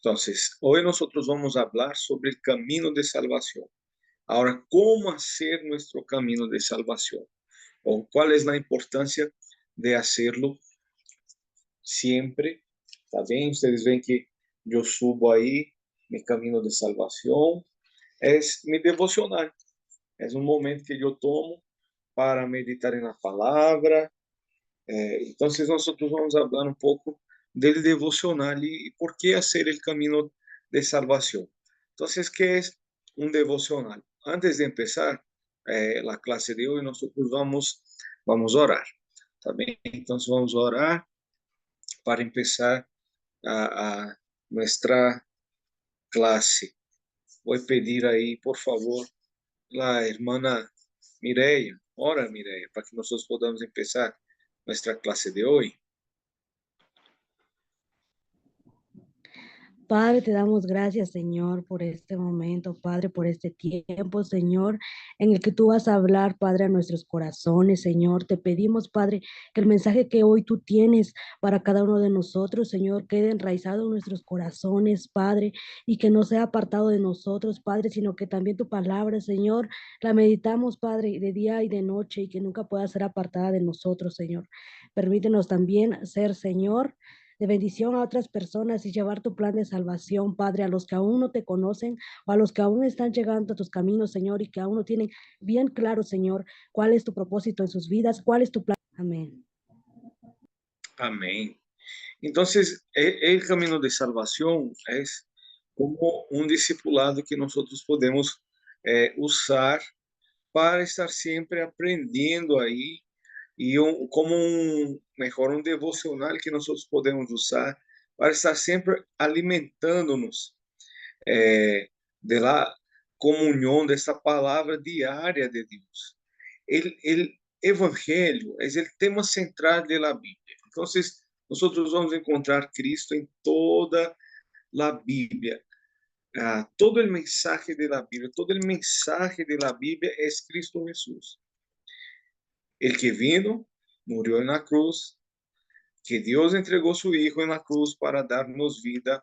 Entonces, hoy nosotros vamos a hablar sobre el camino de salvación. Ahora, ¿cómo hacer nuestro camino de salvación? ¿O cuál es la importancia de hacerlo siempre? ¿Está bien? Ustedes ven que yo subo ahí mi camino de salvación. Es mi devocional. Es un momento que yo tomo para meditar en la palabra. Entonces, nosotros vamos a hablar un poco del devocional y por qué hacer el camino de salvación. Entonces, ¿qué es un devocional? Antes de empezar la clase de hoy, nosotros vamos a orar. ¿También? Entonces, vamos a orar para empezar a nuestra clase. Voy a pedir ahí, por favor, la hermana Mireia. Ora, Mireia, para que nosotros podamos empezar nuestra clase de hoy. Padre, te damos gracias, Señor, por este momento, Padre, por este tiempo, Señor, en el que tú vas a hablar, Padre, a nuestros corazones, Señor. Te pedimos, Padre, que el mensaje que hoy tú tienes para cada uno de nosotros, Señor, quede enraizado en nuestros corazones, Padre, y que no sea apartado de nosotros, Padre, sino que también tu palabra, Señor, la meditamos, Padre, de día y de noche, y que nunca pueda ser apartada de nosotros, Señor. Permítenos también ser, Señor, de bendición a otras personas y llevar tu plan de salvación, Padre, a los que aún no te conocen o a los que aún están llegando a tus caminos, Señor, y que aún no tienen bien claro, Señor, cuál es tu propósito en sus vidas, cuál es tu plan. Amén. Amén. Entonces, el camino de salvación es como un discipulado que nosotros podemos usar para estar siempre aprendiendo ahí y como mejor un devocional que nosotros podemos usar para estar sempre alimentando-nos de la comunhão dessa palavra diária de Deus. El evangelho é o tema central da Bíblia. Então, nós vamos encontrar Cristo em toda a Bíblia. Todo o mensaje de la Bíblia, todo o mensaje de la Bíblia é Cristo Jesús. El que vino, murió en la cruz, que Dios entregó su Hijo en la cruz para darnos vida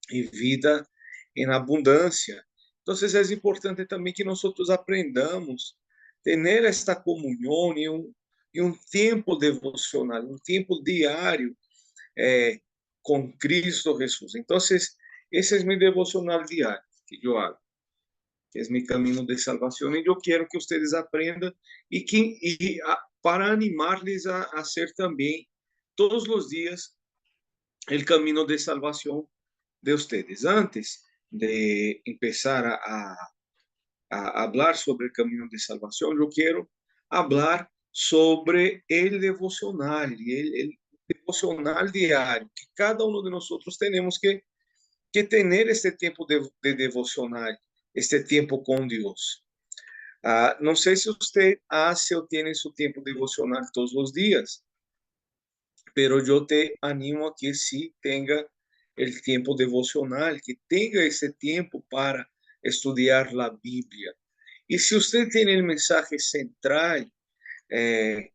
y vida en abundancia. Entonces es importante también que nosotros aprendamos a tener esta comunión y un tiempo devocional, un tiempo diario con Cristo Jesús. Entonces, ese es mi devocional diario que yo hago, que es mi camino de salvación. Y yo quiero que ustedes aprendan para animarles a hacer también todos los días el camino de salvación de ustedes. Antes de empezar a hablar sobre el camino de salvación, yo quiero hablar sobre el devocional, el devocional diario, que cada uno de nosotros tenemos que tener este tiempo de devocional, este tiempo con Dios. No sé si usted hace o tiene su tiempo devocional todos los días, pero yo te animo a que sí tenga el tiempo devocional, que tenga ese tiempo para estudiar la Biblia. Y si usted tiene el mensaje central eh,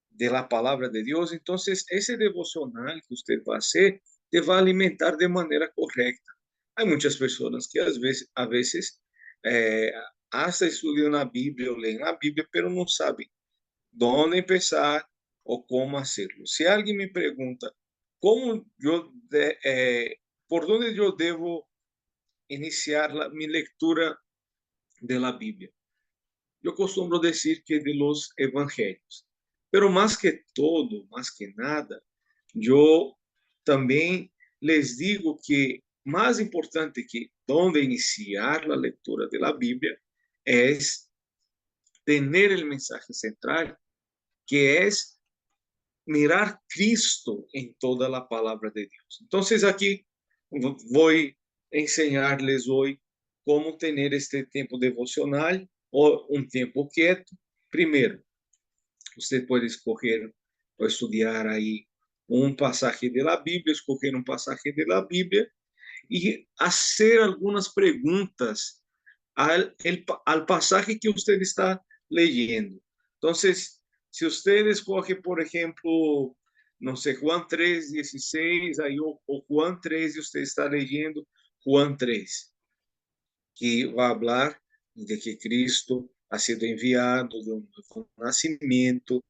de la palabra de Dios, entonces ese devocional que usted va a hacer te va a alimentar de manera correcta. Hay muchas personas que a veces eh, hasta estudian la Biblia o leen la Biblia, pero no saben dónde empezar o cómo hacerlo. Si alguien me pregunta por dónde yo debo iniciar mi lectura de la Biblia, yo acostumbro decir que de los evangelios. Pero más que todo, más que nada, yo también les digo que más importante que dónde iniciar la lectura de la Biblia es tener el mensaje central, que es mirar Cristo en toda la palabra de Dios. Entonces aquí voy a enseñarles hoy cómo tener este tiempo devocional o un tiempo quieto. Primero, usted puede escoger o estudiar ahí un pasaje de la Biblia, escoger un pasaje de la Biblia y hacer algunas preguntas al pasaje que usted está leyendo. Entonces, si usted escoge, por ejemplo, não sei, Juan 3:16, aí o Juan 3, e você está leyendo Juan 3, que vai falar de que Cristo ha sido enviado de um novo nascimento,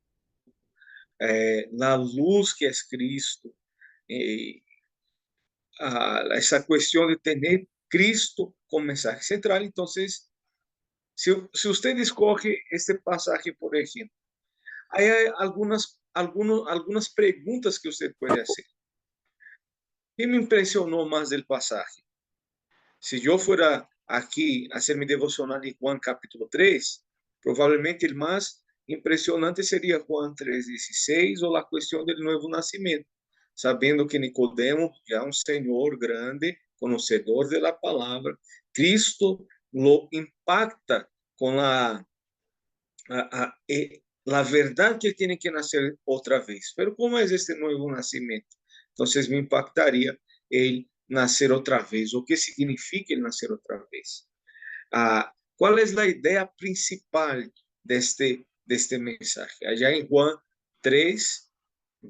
la luz que é Cristo, essa questão de ter Cristo como mensagem central. Então, se você escolhe este pasaje, por exemplo, aí há algumas perguntas que você pode fazer. ¿Qué me impresionó más del pasaje? Si yo fuera aquí a hacer mi devocional en Juan capítulo 3, probablemente el más impresionante sería Juan 3:16 o la cuestión del nuevo nacimiento, sabiendo que Nicodemo, ya un señor grande, conocedor de la palabra, Cristo lo impacta con la verdad que tiene que nacer otra vez. Pero ¿cómo es este nuevo nacimiento? Entonces me impactaría el nacer otra vez. ¿O qué significa el nacer otra vez? ¿Cuál es la idea principal de este mensaje? Allá en Juan 3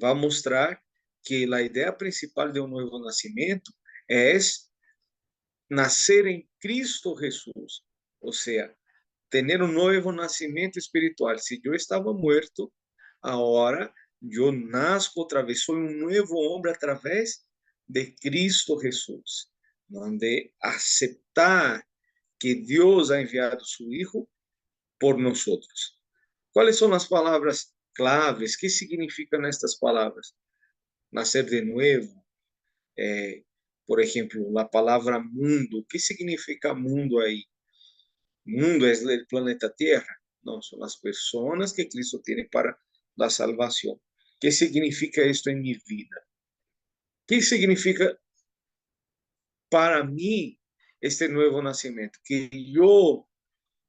va a mostrar que la idea principal de un nuevo nacimiento es nacer en Cristo Jesús. O sea, tener un nuevo nacimiento espiritual. Si yo estaba muerto, ahora yo nazco otra vez, soy un nuevo hombre a través de Cristo Jesús, donde aceptar que Dios ha enviado a su Hijo por nosotros. ¿Cuáles son las palabras claves? ¿Qué significan estas palabras? Nacer de nuevo. Por ejemplo, la palabra mundo. ¿Qué significa mundo ahí? Mundo es el planeta Tierra. No, son las personas que Cristo tiene para la salvación. ¿Qué significa esto en mi vida? ¿Qué significa para mí este nuevo nacimiento? Que yo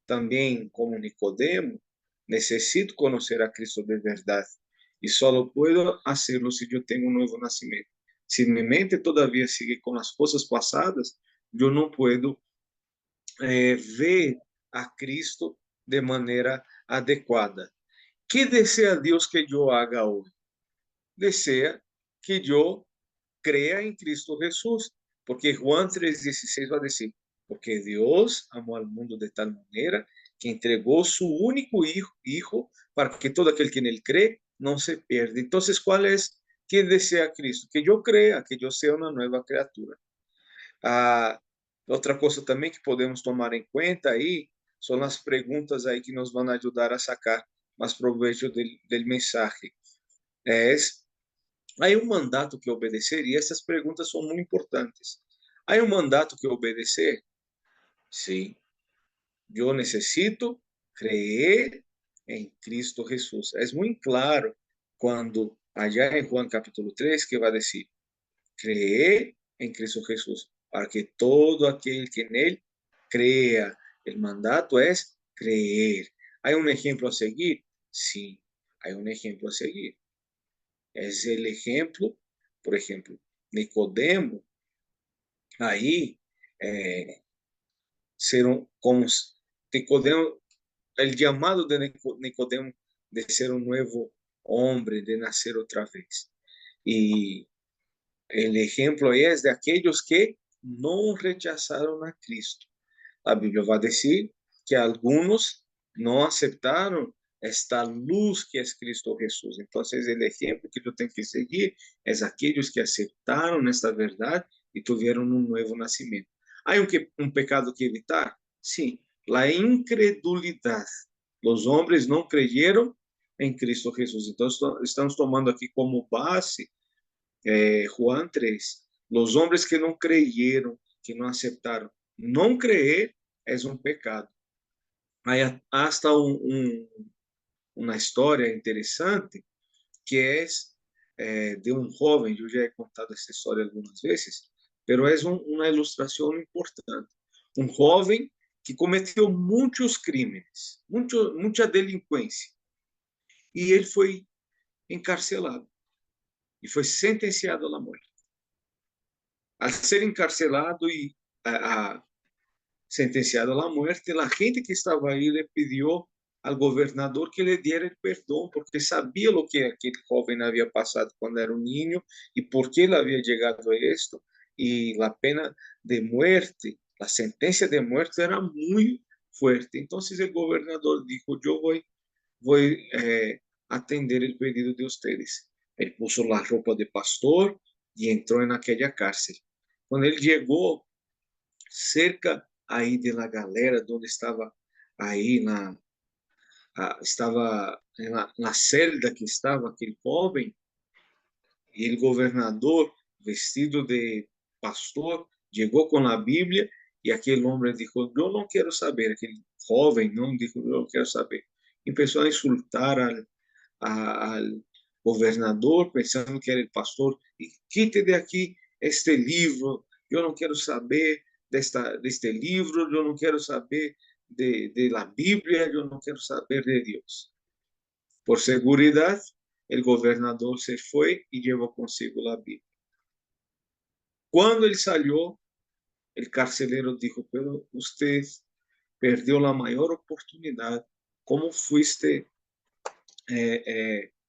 también, como Nicodemo, necesito conocer a Cristo de verdad. Y solo puedo hacerlo si yo tengo un nuevo nacimiento. Si mi mente todavía sigue con las cosas pasadas, yo no puedo ver a Cristo de maneira adequada. ¿Qué desea Dios que yo haga hoy? Desea que yo crea en Cristo Jesús, porque Juan 3:16 va a decir, porque Dios amó al mundo de tal manera que entregó su único hijo para que todo aquel que en él cree no se pierda. Entonces, ¿cuál es? ¿Qué desea Cristo? Que yo crea, que yo sea una nueva criatura. Outra coisa também que podemos tomar em conta aí são as perguntas aí que nos vão ajudar a sacar mais proveito do mensagem. Há um mandato que obedecer e essas perguntas são muito importantes. Há um mandato que obedecer? Sim. Eu necessito creer em Cristo Jesus. É muito claro quando allá em Juan capítulo 3 que vai dizer creer en Cristo Jesús, para que todo aquel que en Él crea. El mandato es creer. ¿Hay un ejemplo a seguir? Sí, hay un ejemplo a seguir. Es el ejemplo, por ejemplo, Nicodemo, ahí, ser como Nicodemo, el llamado de Nicodemo de ser un nuevo hombre, de nacer otra vez. Y el ejemplo es de aquellos que no rechazaron a Cristo. La Biblia va a decir que algunos no aceptaron esta luz que es Cristo Jesús. Entonces, el ejemplo que yo tengo que seguir es aquellos que aceptaron esta verdad y tuvieron un nuevo nacimiento. ¿Hay un pecado que evitar? Sí, la incredulidad. Los hombres no creyeron en Cristo Jesús. Entonces, estamos tomando aquí como base Juan 3, los hombres que no creyeron, que no aceptaron. No creer es un pecado. Hay hasta una historia interesante que es de un joven, yo ya he contado esta historia algunas veces, pero es una ilustración importante. Un joven que cometió muchos crímenes, mucha delincuencia, y él fue encarcelado y fue sentenciado a la muerte. Al ser encarcelado y sentenciado a la muerte, la gente que estaba ahí le pidió al gobernador que le diera el perdón, porque sabía lo que aquel joven había pasado cuando era un niño y por qué le había llegado a esto. Y la pena de muerte, la sentencia de muerte era muy fuerte. Entonces el gobernador dijo, yo voy a atender el pedido de ustedes. Él puso la ropa de pastor y entró en aquella cárcel. Cuando él llegó cerca ahí de la galera donde estaba ahí estava na celda que estava aquele jovem, e o governador, vestido de pastor, chegou com a Bíblia, e aquele homem disse, eu não quero saber, aquele jovem não disse, eu não quero saber. E começou a insultar al governador, pensando que era o pastor, e quite de aqui este livro, eu não quero saber deste livro, eu não quero saber de la Biblia, yo no quiero saber de Dios. Por seguridad, el gobernador se fue y llevó consigo la Biblia. Cuando él salió, el carcelero dijo, pero usted perdió la mayor oportunidad. ¿Cómo fuiste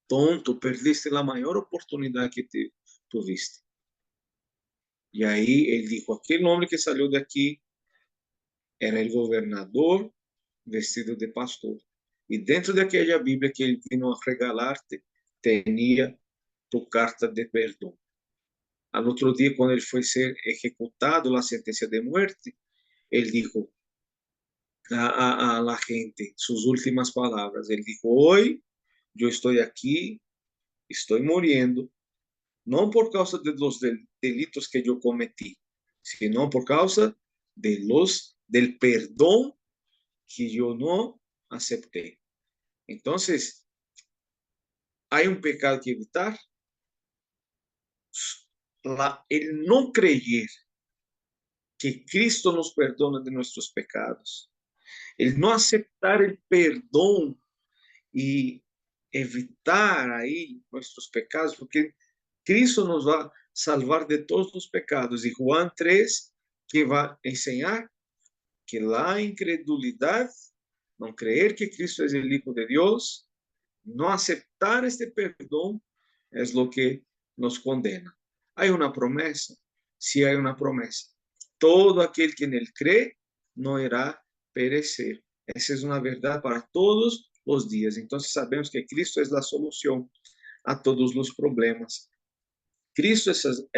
tonto? Perdiste la mayor oportunidad que tuviste. Y ahí él dijo, aquel hombre que salió de aquí era el gobernador vestido de pastor. E dentro daquela Bíblia que ele vino a regalar-te, tinha tu carta de perdão. Al outro dia, quando ele foi ser executado, a sentença de morte, ele disse a la gente suas últimas palavras. Ele disse: Hoje eu estou aqui, estou morrendo, não por causa de los delitos que eu cometi, sino por causa del perdão que eu não aceptei. Então, há um pecado que evitar, el no creer que Cristo nos perdona de nuestros pecados, el no aceptar el perdón y evitar ahí nuestros pecados, porque Cristo nos va a salvar de todos los pecados. Y Juan 3, que va a enseñar que la incredulidad, no creer que Cristo es el Hijo de Dios, no aceptar este perdón, es lo que nos condena. Hay una promesa, sí hay una promesa. Todo aquel que en él cree no irá perecer. Esa es una verdad para todos los días. Entonces sabemos que Cristo es la solución a todos los problemas. Cristo es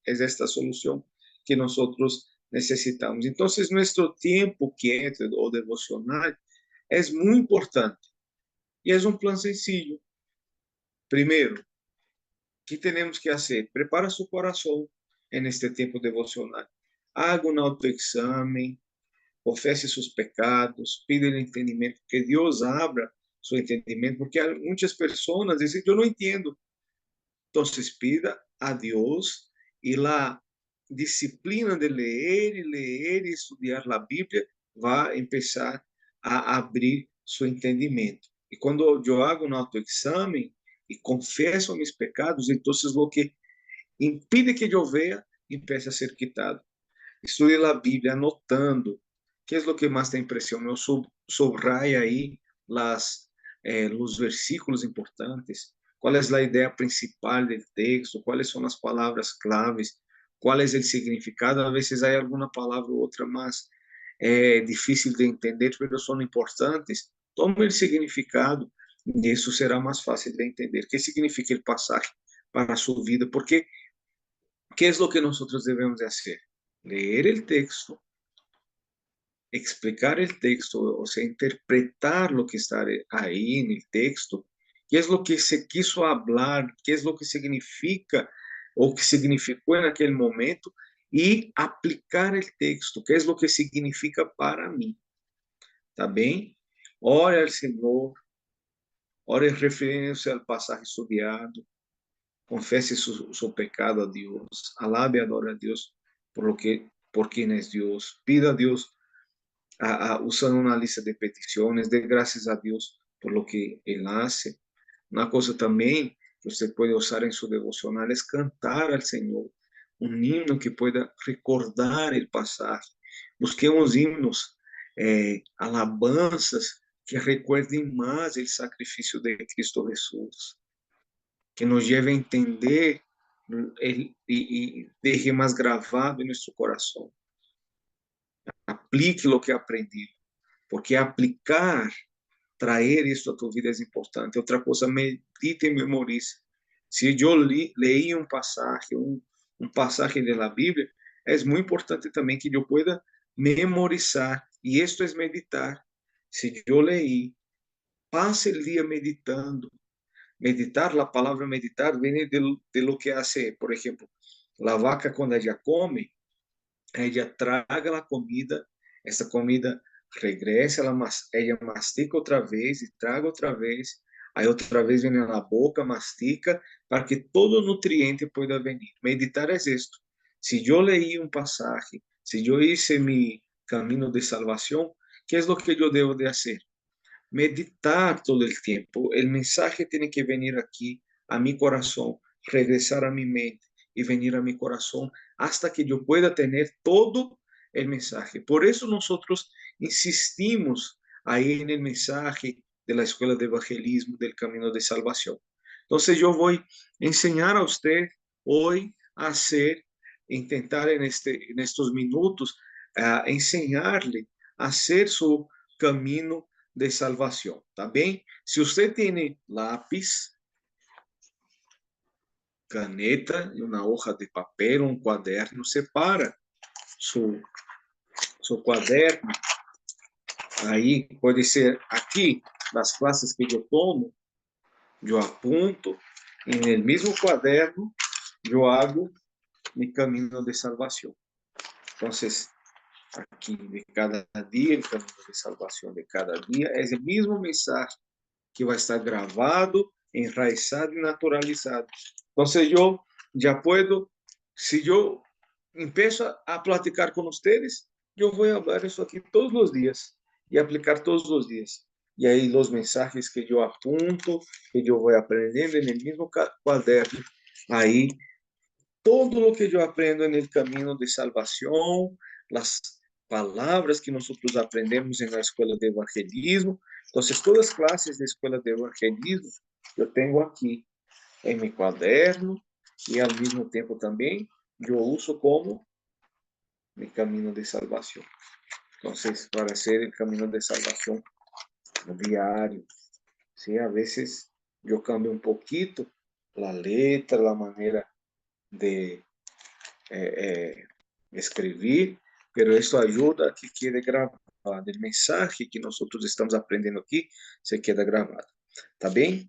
esta solución que nosotros necesitamos. Entonces nuestro tiempo quieto o devocional es muy importante. Y es un plan sencillo. Primero, ¿qué tenemos que hacer? Prepara su corazón en este tiempo devocional. Haga un autoexamen, confese sus pecados, pide el entendimiento, que Dios abra su entendimiento, porque hay muchas personas que dicen, yo no entiendo. Entonces pida a Dios y la disciplina de leer y estudiar la Biblia va a empezar a abrir su entendimiento. Y cuando yo hago un autoexamen y confieso mis pecados, entonces lo que impide que yo vea empieza a ser quitado. Estudie la Biblia anotando qué es lo que más te impresiona. Yo subraya ahí los versículos importantes. ¿Cuál es la idea principal del texto? ¿Cuáles son las palabras claves? ¿Cuál es el significado? A veces hay alguna palabra u otra más difícil de entender, pero son importantes. Tome el significado y eso será más fácil de entender. ¿Qué significa el pasaje para su vida? Porque, ¿qué es lo que nosotros debemos de hacer? Leer el texto, explicar el texto, o sea, interpretar lo que está ahí en el texto, qué es lo que se quiso hablar, qué es lo que significa o que significó en aquel momento y aplicar el texto, qué es lo que significa para mí. ¿Está bien? Ore al Señor, ore refiriéndose al pasaje estudiado, confese su pecado a Dios, alabe y adore a Dios por quien es Dios, pida a Dios usando una lista de peticiones, dé gracias a Dios por lo que Él hace. Una cosa también que usted puede usar en su devocional es cantar al Señor, un himno que pueda recordar el pasaje. Busquemos himnos, alabanzas que recuerdem mais o sacrifício de Cristo Jesus, que nos lleve a entender e deje mais gravado em nosso coração. Aplique o que aprendi, porque aplicar, traer isso a tua vida é importante. Outra coisa, medite e memorize. Se eu leí um passagem, um passagem da Bíblia, é muito importante também que eu pueda memorizar. E isto é meditar. Se eu leí, passe o dia meditando. Meditar, a palavra meditar vem de lo que hace, por exemplo, a vaca quando ela come, ella traga a comida, essa comida regressa, ella mastica outra vez e traga outra vez, aí outra vez vem na boca, mastica, para que todo nutriente pueda venir. Meditar é isto. Se eu leí um passagem, se eu hice mi caminho de salvação, que é o que eu devo de fazer? Meditar todo o tempo. O mensaje tem que venir aqui a mi coração, regresar a mi mente e venir a mi coração hasta que eu pueda ter todo o mensaje. Por isso nós insistimos aí no mensaje de la escuela de evangelismo del camino de salvação. Então, eu vou ensinar a você hoje a ser, tentar nestes minutos, ensinar-lhe a ser seu caminho de salvação, tá bem? Se você tem lápis, caneta e uma hoja de papel, um quaderno, separa seu quaderno, aí pode ser aqui, das classes que eu tomo, eu apunto, e no mesmo quaderno, eu hago meu caminho de salvação. Então, aqui de cada dia, o caminho de salvação de cada dia, é o mesmo mensagem que vai estar gravado, enraizado e naturalizado. Então, eu já puedo, se eu empiezo a platicar com vocês, eu vou falar isso aqui todos os dias e aplicar todos os dias. E aí, os mensagens que eu apunto, que eu vou aprendendo no mesmo quaderno, aí, todo o que eu aprendo no caminho de salvação, as palavras que nós aprendemos na escola de evangelismo. Então, todas as classes da escola de evangelismo eu tenho aqui em meu quaderno e, ao mesmo tempo, também eu uso como meu caminho de salvação. Então, para ser o caminho de salvação diário, sim, a vezes eu cambio um pouquinho a letra, a maneira de escrever, pero isso ajuda a que quede gravado. O mensaje que nós estamos aprendendo aqui se queda gravado. Tá bem?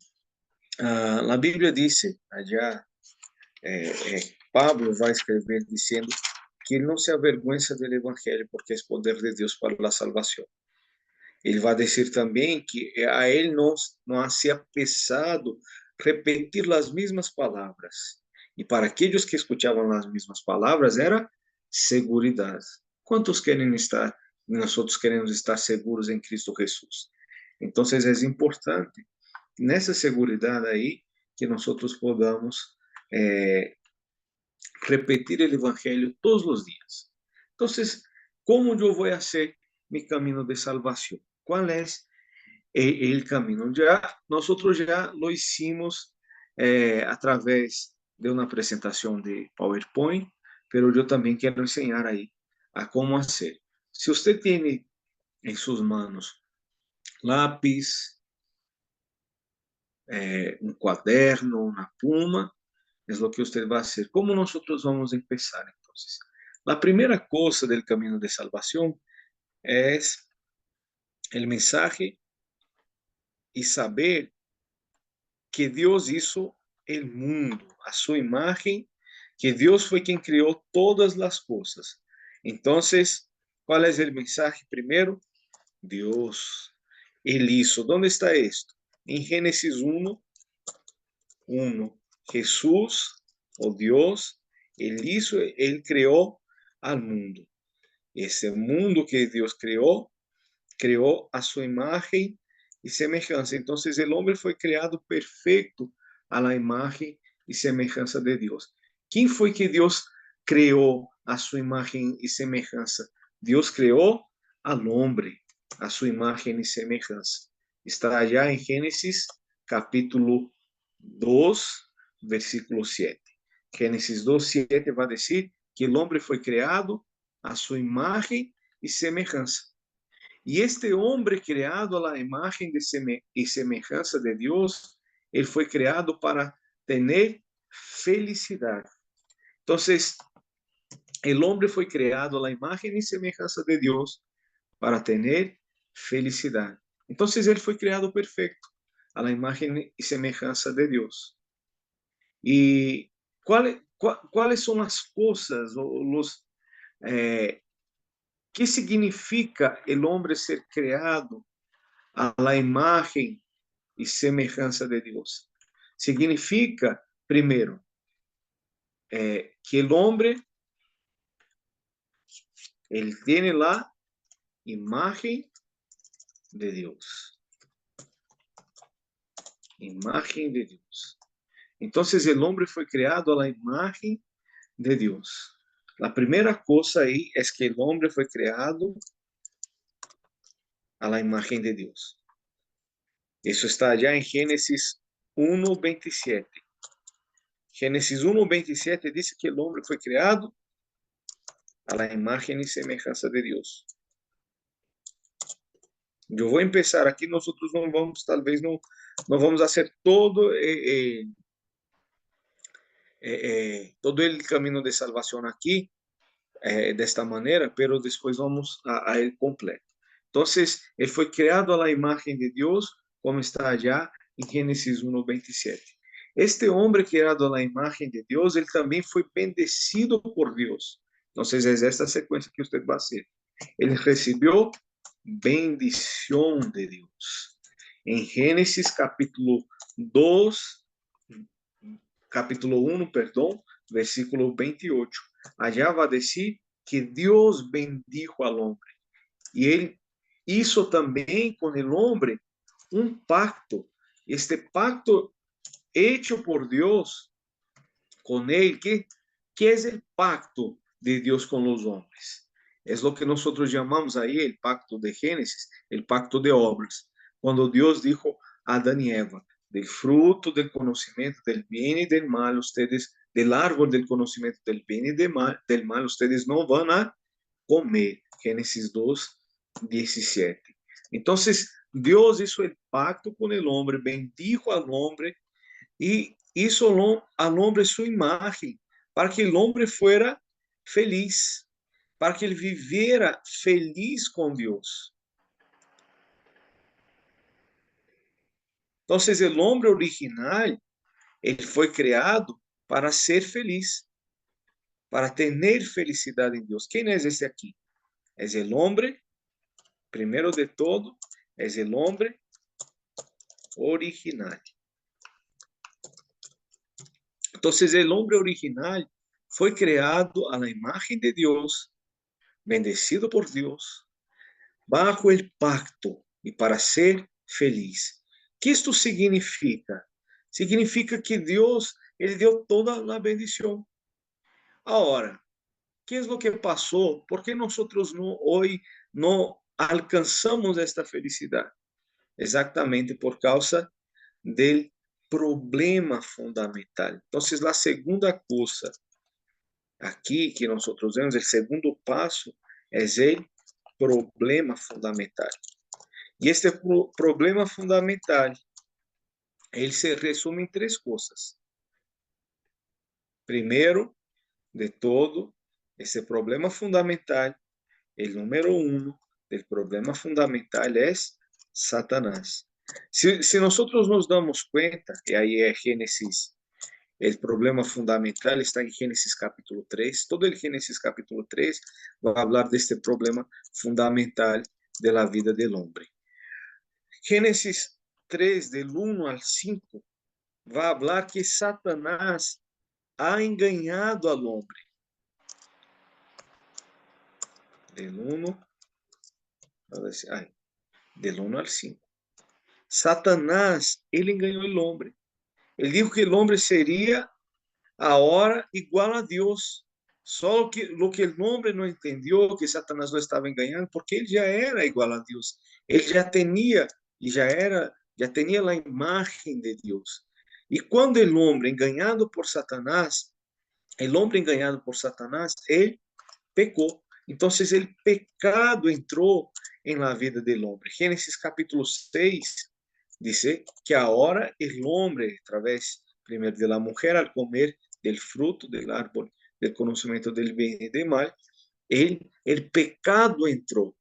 A Bíblia diz, allá, Pablo vai escrever dizendo que ele não se avergüenza do Evangelho, porque é poder de Deus para a salvação. Ele vai dizer também que a ele não hacía pesado repetir as mesmas palavras. E para aqueles que escutavam as mesmas palavras, era seguridade. Quantos querem estar, nós outros queremos estar seguros em Cristo Jesus? Então, é importante, nessa seguridade aí, que nós podamos repetir o Evangelho todos os dias. Então, como eu vou fazer meu caminho de salvação? Qual é o caminho? Nós já lo hicimos através de uma apresentação de PowerPoint, pero eu também quero ensinar aí a como fazer. Se você tem em suas mãos lápis, um quaderno, uma pluma, é o que você vai fazer. Como nós vamos começar, então? A primeira coisa do caminho de salvação é o mensagem e saber que Deus hizo o mundo a sua imagem, que Deus foi quem criou todas as coisas. Então, qual é o mensagem primeiro? Deus, Ele hizo. ¿Dónde está esto? Em Gênesis 1, Jesús, o Deus, Ele criou al mundo. Esse mundo que Deus criou a sua imagem e semelhança. Então, o homem foi criado perfeito à la imagem e semelhança de Deus. Quem foi que Deus criou a sua imagem e semelhança? Deus criou al homem, a sua imagem e semelhança. Está allá en Génesis capítulo 2, versículo 7. Génesis 2, 7 va a decir que el hombre fue creado a su imagen y semejanza. Y este hombre creado a la imagen y semejanza de Dios, él fue creado para tener felicidad. Entonces, el hombre fue creado a la imagen y semejanza de Dios para tener felicidad. Entonces, él fue creado perfecto a la imagen y semejanza de Dios. ¿Y cuáles son las cosas o los... ¿Qué significa el hombre ser creado a la imagen y semejanza de Dios? Significa, primero, que el hombre, él tiene la imagen de Dios. Imagen de Dios. Entonces el hombre fue creado a la imagen de Dios. La primera cosa ahí es que el hombre fue creado a la imagen de Dios. Eso está allá en Génesis 1:27. Génesis 1:27 dice que el hombre fue creado a la imagen y semejanza de Dios. Yo voy a empezar aquí, nosotros no vamos, tal vez no vamos a hacer todo, todo el camino de salvación aquí, de esta manera, pero después vamos a el completo. Entonces, él fue creado a la imagen de Dios, como está allá en Génesis 1:27. Este hombre creado a la imagen de Dios, él también fue bendecido por Dios. Entonces, es esta secuencia que usted va a hacer. Él recibió bendición de Dios. En Génesis capítulo 2, capítulo 1, perdón, versículo 28. Allá va a decir que Dios bendijo al hombre. Y él hizo también con el hombre un pacto. Este pacto hecho por Dios con él, ¿qué es el pacto de Dios con los hombres? Es lo que nosotros llamamos ahí el pacto de Génesis, el pacto de obras. Cuando Dios dijo a Adán y Eva, del fruto del conocimiento del bien y del mal, ustedes, del árbol del conocimiento del bien y del mal, ustedes no van a comer. Génesis 2:17. Entonces, Dios hizo el pacto con el hombre, bendijo al hombre y hizo al hombre su imagen, para que el hombre fuera feliz, para que él viviera feliz con Dios. Entonces, el hombre original, él fue creado para ser feliz, para tener felicidad en Dios. ¿Quién es ese aquí? Es el hombre, primero de todo, es el hombre original. Entonces, el hombre original fue creado a la imagen de Dios, bendecido por Dios, bajo el pacto y para ser feliz. ¿Qué esto significa? Significa que Dios, Él dio toda la bendición. Ahora, ¿qué es lo que pasó? ¿Por qué nosotros hoy no alcanzamos esta felicidad? Exactamente por causa del problema fundamental. Entonces, la segunda cosa aquí que nosotros vemos, el segundo paso, es el problema fundamental. Y este problema fundamental, él se resume en tres cosas. Primero de todo, ese problema fundamental, el número uno del problema fundamental es Satanás. Si nosotros nos damos cuenta, y ahí es Génesis, el problema fundamental está en Génesis capítulo 3, todo el Génesis capítulo 3 va a hablar de este problema fundamental de la vida del hombre. Génesis 3, del 1 al 5, va a hablar que Satanás ha engañado al hombre. Del 1, del 1 al 5. Satanás, ele engañou o homem. Ele dijo que o homem seria agora igual a Deus. Só que o que o homem não entendeu, que Satanás não estava enganando, porque ele já era igual a Deus. Ele já tinha y ya tenía la imagen de Dios. Y cuando el hombre engañado por Satanás, él pecó. Entonces el pecado entró en la vida del hombre. Génesis capítulo 6 dice que ahora el hombre, a través primero de la mujer, al comer del fruto del árbol del conocimiento del bien y del mal, el pecado entró.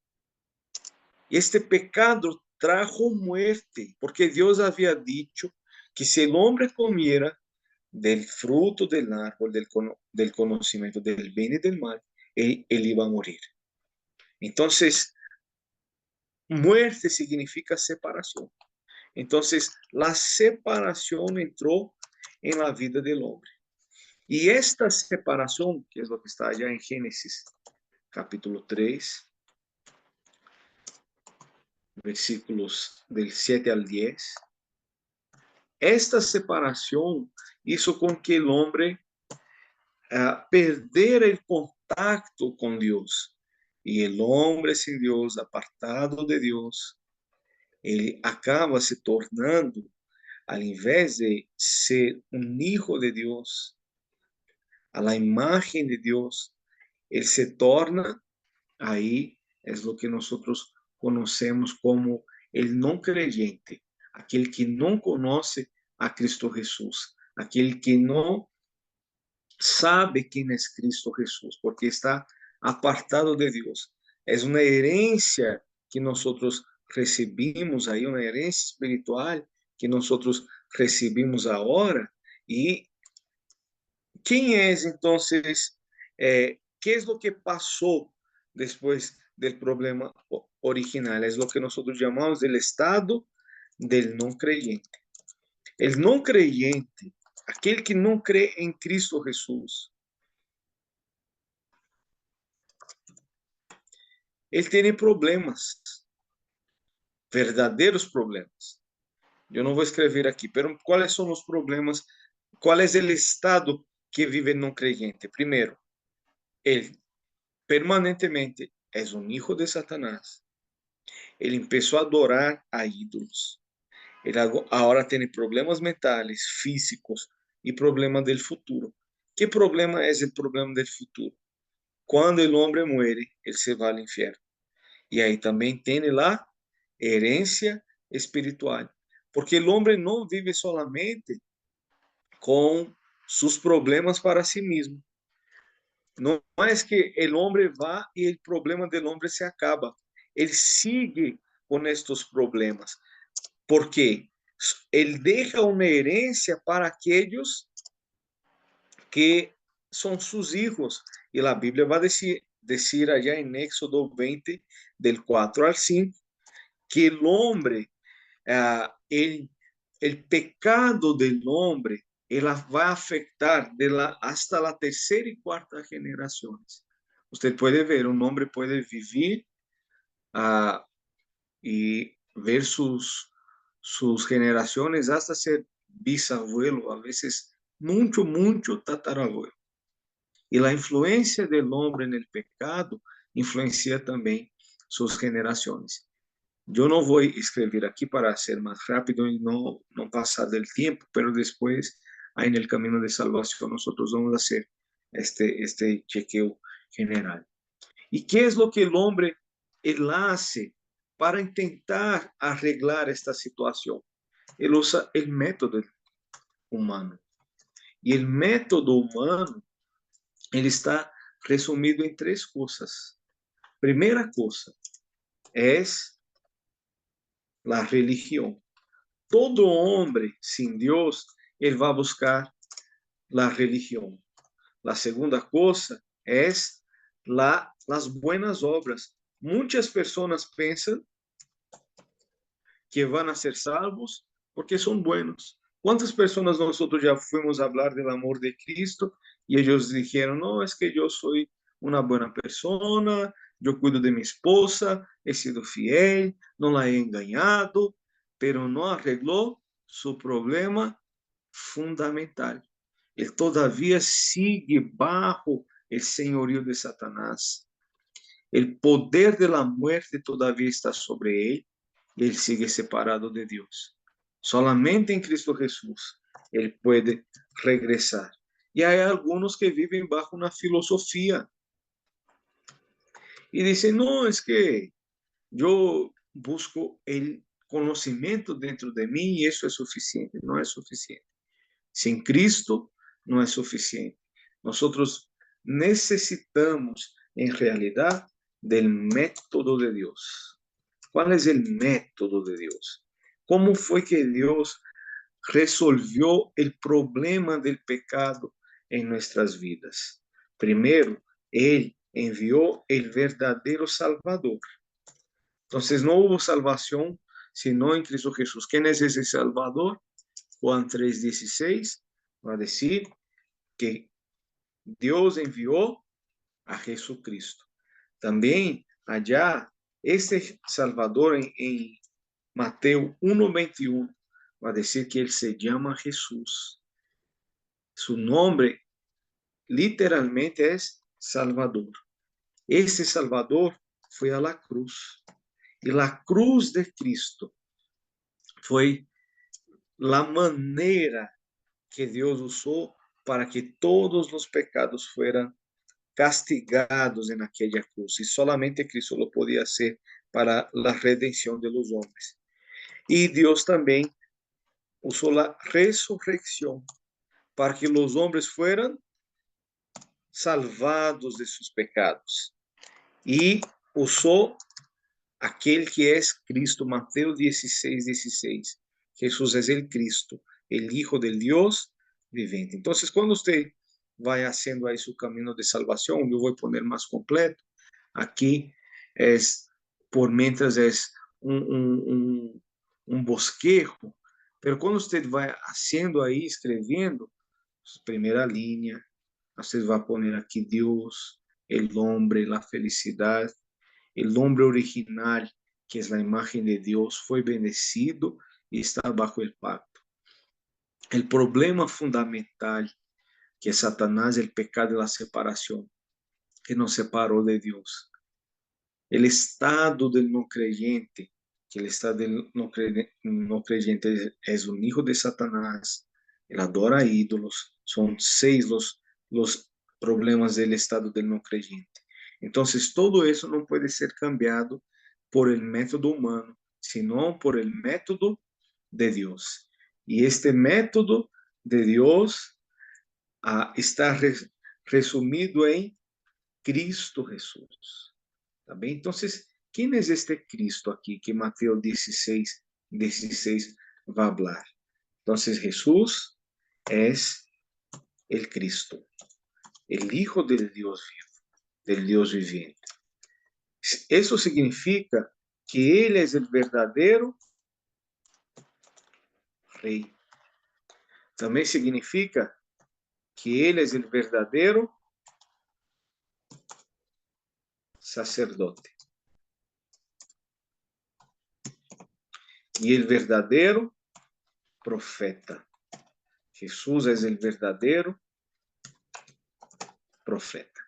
Y este pecado trajo muerte, porque Dios había dicho que si el hombre comiera del fruto del árbol del conocimiento del bien y del mal, él iba a morir. Entonces, muerte significa separación. Entonces, la separación entró en la vida del hombre. Y esta separación, que es lo que está allá en Génesis capítulo 3, versículos del 7 al 10, esta separación hizo con que el hombre perder el contacto con Dios. Y el hombre sin Dios, apartado de Dios, ele acaba se tornando, al invés de ser un hijo de Dios, a la imagen de Dios, él se torna, ahí es lo que nosotros conocemos como el no creyente, aquel que no conoce a Cristo Jesús, aquel que no sabe quién es Cristo Jesús, porque está apartado de Dios. Es una herencia que nosotros recibimos ahí, una herencia espiritual que nosotros recibimos ahora. ¿Y quién es entonces? ¿Qué es lo que pasó después del problema original? Es lo que nosotros llamamos el estado del no creyente. El no creyente, aquel que no cree en Cristo Jesús, él tiene problemas, verdadeiros problemas. Eu não vou escrever aqui, pero quais são os problemas? Qual é o estado que vive no creyente? Primeiro, ele permanentemente é um hijo de Satanás. Ele começou a adorar a ídolos. Ele agora tem problemas mentais, físicos e problemas do futuro. Que problema é o problema do futuro? Quando o homem muere, ele se vai ao inferno. E aí também tem lá herencia espiritual, porque el hombre no vive solamente con sus problemas para sí mismo. No es que el hombre va y el problema del hombre se acaba. Él sigue con estos problemas, porque él deja una herencia para aquellos que son sus hijos. Y la Biblia va a decir allá en Éxodo 20, del 4 al 5, que el hombre, el pecado del hombre, él va a afectar hasta la tercera y cuarta generaciones. Usted puede ver, un hombre puede vivir y ver sus generaciones hasta ser bisabuelo, a veces mucho, mucho tatarabuelo. Y la influencia del hombre en el pecado influencia también sus generaciones. Eu não vou escrever aqui para ser mais rápido e não passar do tempo, mas depois, aí no caminho de salvação, nós vamos fazer este chequeo general. E que é o que o homem hace para tentar arreglar esta situação? Ele usa o método humano. E o método humano, ele está resumido em três coisas. Primeira coisa é la religión. Todo hombre sin Dios, él va a buscar la religión. La segunda cosa es las buenas obras. Muchas personas piensan que van a ser salvos porque son buenos. ¿Cuántas personas nosotros ya fuimos a hablar del amor de Cristo y ellos dijeron, no, es que yo soy una buena persona, yo cuido de mi esposa, he sido fiel, no la he engañado, pero no arregló su problema fundamental? Él todavía sigue bajo el señorío de Satanás. El poder de la muerte todavía está sobre él. y él sigue separado de Dios. Solamente en Cristo Jesús él puede regresar. Y hay algunos que viven bajo una filosofía y dicen, no, es que yo busco el conocimiento dentro de mí y eso es suficiente. No es suficiente. Sin Cristo no es suficiente. Nosotros necesitamos en realidad del método de Dios. ¿Cuál es el método de Dios? ¿Cómo fue que Dios resolvió el problema del pecado en nuestras vidas? Primero, Él envió el verdadero Salvador. Entonces no hubo salvación sino en Cristo Jesús. ¿Quién es ese Salvador? Juan 3:16 va a decir que Dios envió a Jesucristo. También allá, este Salvador en Mateo 1:21 va a decir que él se llama Jesús. Su nombre literalmente es Salvador. Ese Salvador fue a la cruz. Y la cruz de Cristo fue la manera que Dios usó para que todos los pecados fueran castigados en aquella cruz. Y solamente Cristo lo podía hacer para la redención de los hombres. Y Dios también usó la resurrección para que los hombres fueran salvados de sus pecados. Y usó aquel que es Cristo, Mateo 16:16. Jesús es el Cristo, el Hijo del Dios viviente. Entonces, cuando usted vaya haciendo ahí su camino de salvación, yo voy a poner más completo. Aquí es, por mientras es un bosquejo, pero cuando usted va haciendo ahí, escrevendo, primera línea, usted va a poner aquí Dios, el hombre, la felicidad, el hombre original, que es la imagen de Dios, fue bendecido y está bajo el pacto. El problema fundamental que es Satanás, el pecado y la separación, que nos separó de Dios. El estado del no creyente, que el estado del no creyente es un hijo de Satanás, él adora ídolos, son 6 los problemas del estado del no creyente. Entonces, todo eso no puede ser cambiado por el método humano, sino por el método de Dios. Y este método de Dios está resumido en Cristo Jesús. ¿Tá bem? Entonces, ¿quién es este Cristo aquí que Mateo 16:16 va a hablar? Entonces, Jesús es el Cristo, el Hijo del Dios vivo, del Dios viviente. Eso significa que Él es el verdadero Rey. También significa que Él es el verdadero sacerdote y el verdadero profeta. Jesús es el verdadero profeta.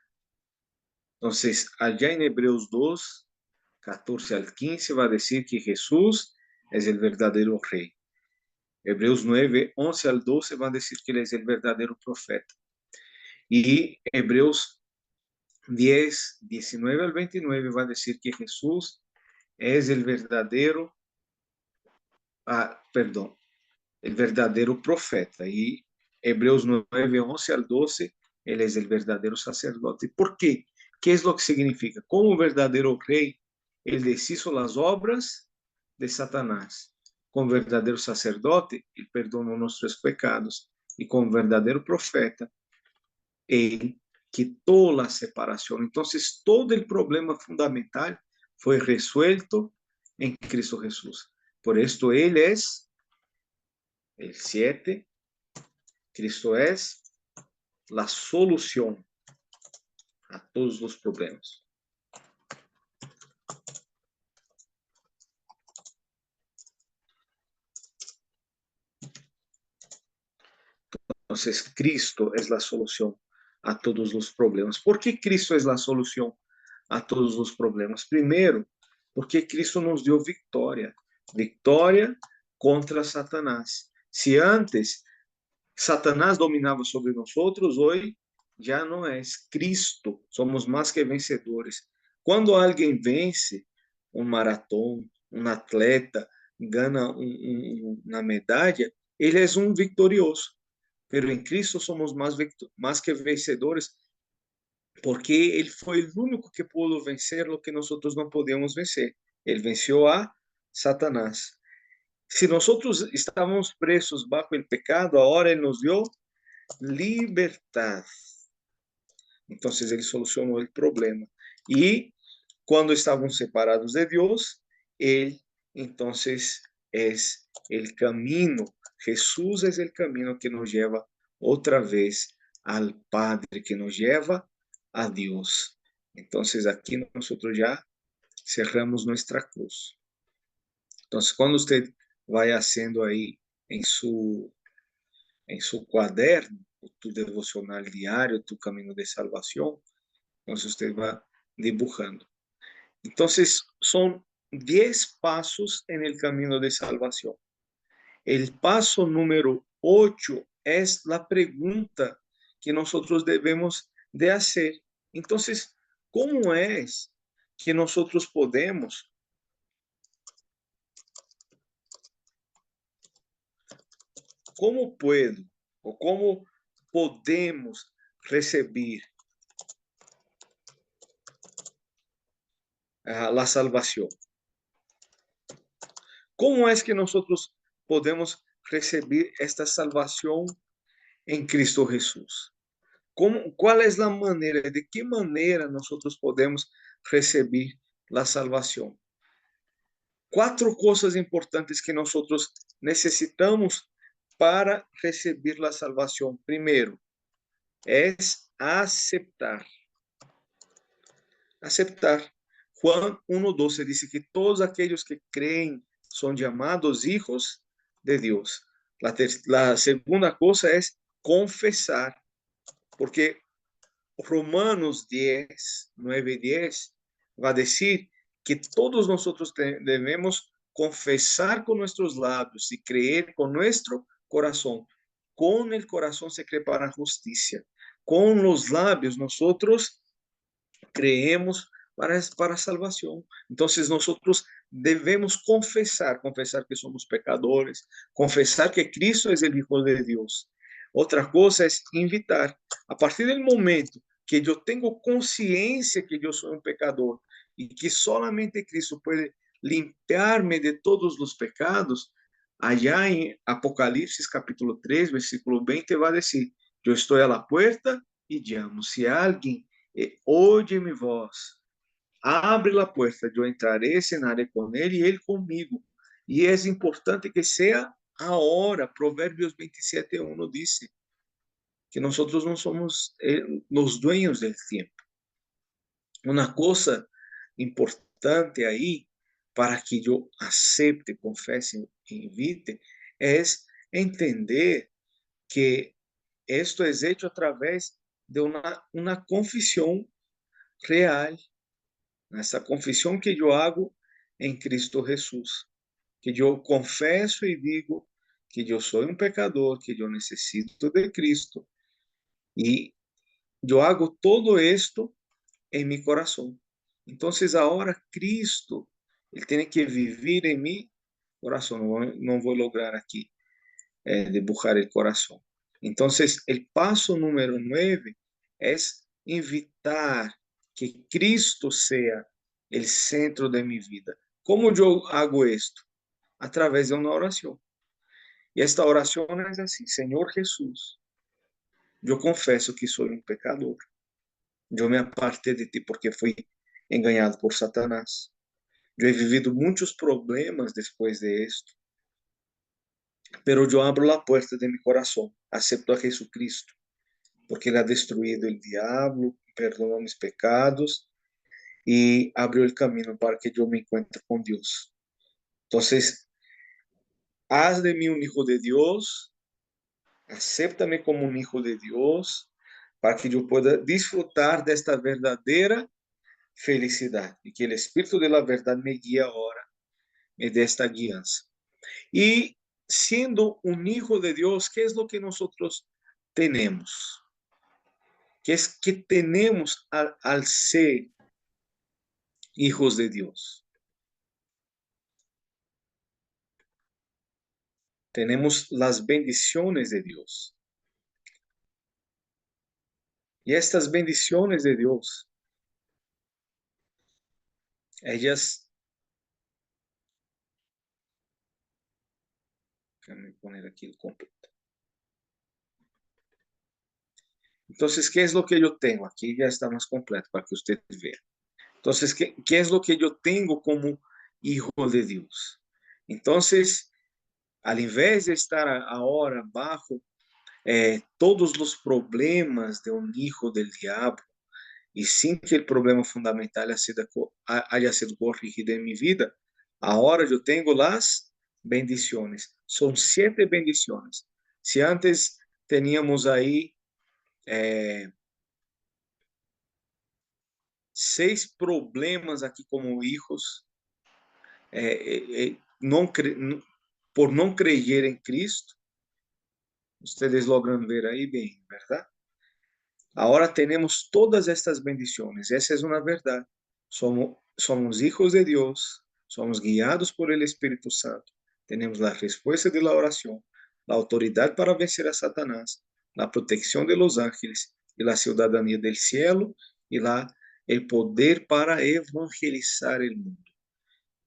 Entonces, allá en Hebreos 2, 14 al 15 va a decir que Jesús es el verdadero rey. Hebreos 9, 11 al 12 va a decir que él es el verdadero profeta. Y Hebreos 10, 19 al 29 va a decir que Jesús es el verdadero, el verdadero profeta. Y Hebreos 9, 11 al 12, él es el verdadero sacerdote. ¿Por qué? ¿Qué es lo que significa? Como verdadero rey, él deshizo las obras de Satanás. Como verdadero sacerdote, él perdonó nuestros pecados. Y como verdadero profeta, él quitó la separación. Entonces, todo el problema fundamental fue resuelto en Cristo Jesús. Por esto, él es el 7. Cristo es la solución a todos los problemas. Entonces, Cristo es la solución a todos los problemas. ¿Por qué Cristo es la solución a todos los problemas? Primero, porque Cristo nos dio victoria. Vitória contra Satanás. Se antes Satanás dominava sobre nós outros, hoje já não é Cristo. Somos mais que vencedores. Quando alguém vence um maratona, um atleta, ganha uma medalha, ele é um vitorioso. Pero em Cristo somos mais que vencedores, porque ele foi o único que pôde vencer o que nós outros não podíamos vencer. Ele venceu a Satanás. Se nós estávamos presos bajo o pecado, agora ele nos deu libertad. Então, ele solucionou o problema. E quando estavam separados de Deus, ele, então, é o caminho. Jesus é o caminho que nos leva outra vez ao Padre, que nos leva a Deus. Então, aqui nós já cerramos nossa cruz. Então, quando você vai haciendo aí em seu quaderno, tu devocional diário, tu caminho de salvação, então você vai dibujando. Então, são 10 passos en el camino de salvación. El paso número 8 es la pregunta que nosotros debemos de hacer. Entonces, ¿cómo es que nosotros podemos como puedo ou como podemos receber a salvação? Como é que nós podemos receber esta salvação em Cristo Jesus? Qual é a maneira, de que maneira nós podemos receber a salvação? 4 coisas importantes que nós necessitamos para receber a salvação. Primeiro, é aceptar. Aceptar. Juan 1:12 diz que todos aqueles que creem são chamados hijos de Deus. A segunda coisa é confessar, porque Romanos 10, 9 e 10 vai dizer que todos nós devemos confessar com nossos lábios e crer com nosso coração. Com o coração se crê para a justiça. Com os lábios nós creemos para a salvação. Então, nós devemos confessar que somos pecadores, confessar que Cristo é o Hijo de Deus. Outra coisa é invitar. A partir do momento que eu tenho consciência que eu sou um pecador e que solamente Cristo pode limpiar-me de todos os pecados, allá em Apocalipse capítulo 3, versículo 20, vai dizer: eu estou à la puerta e llamo. Se alguém oye mi voz, abre la puerta, yo entraré, cenaré con él y él conmigo. Y es importante que sea ahora. Proverbios 27:1 dice que nosotros no somos los dueños del tiempo. Una cosa importante ahí para que yo acepte, confese e invite es entender que esto es hecho a través de una confesión real, nessa confissão que eu hago em Cristo Jesus, que eu confesso e digo que eu sou um pecador, que eu necessito de Cristo, e eu hago todo isto em meu coração. Então, agora Cristo, ele tem que viver em meu coração. Não vou lograr aqui dibujar o coração. Então, o passo número 9 é invitar que Cristo seja o centro de minha vida. Como eu hago isto? Através de uma oração. E esta oração é assim: Senhor Jesus, eu confesso que sou um pecador. Eu me apartei de ti porque fui enganado por Satanás. Eu he vivido muitos problemas depois de esto. Pero eu abro a porta de meu coração, acepto a Jesucristo, porque Ele ha destruído o diabo, perdonou meus pecados e abriu o caminho para que eu me encontre com Deus. Então, haz de mim um hijo de Deus, acéptame como um hijo de Deus, para que eu pueda disfrutar desta verdadeira felicidade e que o Espírito de la verdade me guie agora de esta guianza. Y siendo un hijo de Dios, ¿qué es lo que nosotros tenemos? ¿Qué es que tenemos al ser hijos de Dios? Tenemos las bendiciones de Dios. Y estas bendiciones de Dios, ellas, déjame poner aquí el completo. Entonces, ¿qué es lo que yo tengo? Aquí ya está más completo para que usted vea. Entonces, ¿qué es lo que yo tengo como hijo de Dios? Entonces, al invés de estar ahora bajo todos los problemas de un hijo del diablo, y sin que el problema fundamental haya sido corregido en mi vida, ahora yo tengo las bendiciones. Son 7 bendiciones. Si antes teníamos ahí 6 problemas aquí como hijos, por no creer en Cristo, ustedes logran ver ahí bien, ¿verdad? Ahora tenemos todas estas bendiciones. Esa es una verdad. Somos hijos de Dios, somos guiados por el Espíritu Santo. Tenemos la respuesta de la oración, la autoridad para vencer a Satanás, la protección de los ángeles y la ciudadanía del cielo y el poder para evangelizar el mundo.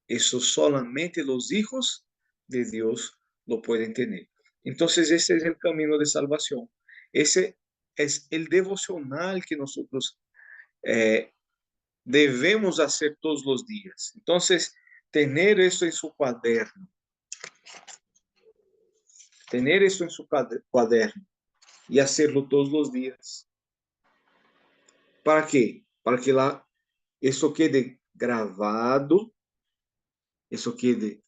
Eso solamente los hijos de Dios lo pueden tener. Entonces, ese es el camino de salvación. Ese es el devocional que nosotros eh, debemos hacer todos los días. Entonces, tener eso en su cuaderno, tener eso en su cuaderno y hacerlo todos los días. ¿Para qué? Para que eso quede grabado, eso quede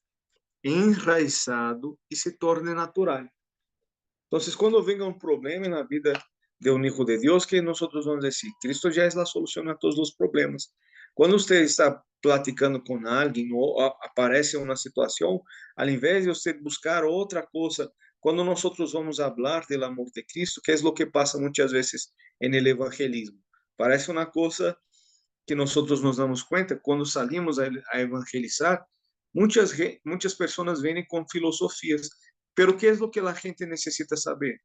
enraizado y se torne natural. Entonces, cuando venga un problema en la vida de un hijo de Dios, que nosotros vamos a decir, Cristo ya es la solución a todos los problemas. Cuando usted está platicando con alguien o aparece una situación, al invés de usted buscar otra cosa, cuando nosotros vamos a hablar del amor de Cristo, que es lo que pasa muchas veces en el evangelismo, parece una cosa que nosotros nos damos cuenta cuando salimos a evangelizar, muchas personas vienen con filosofías, pero ¿qué es lo que la gente necesita saber?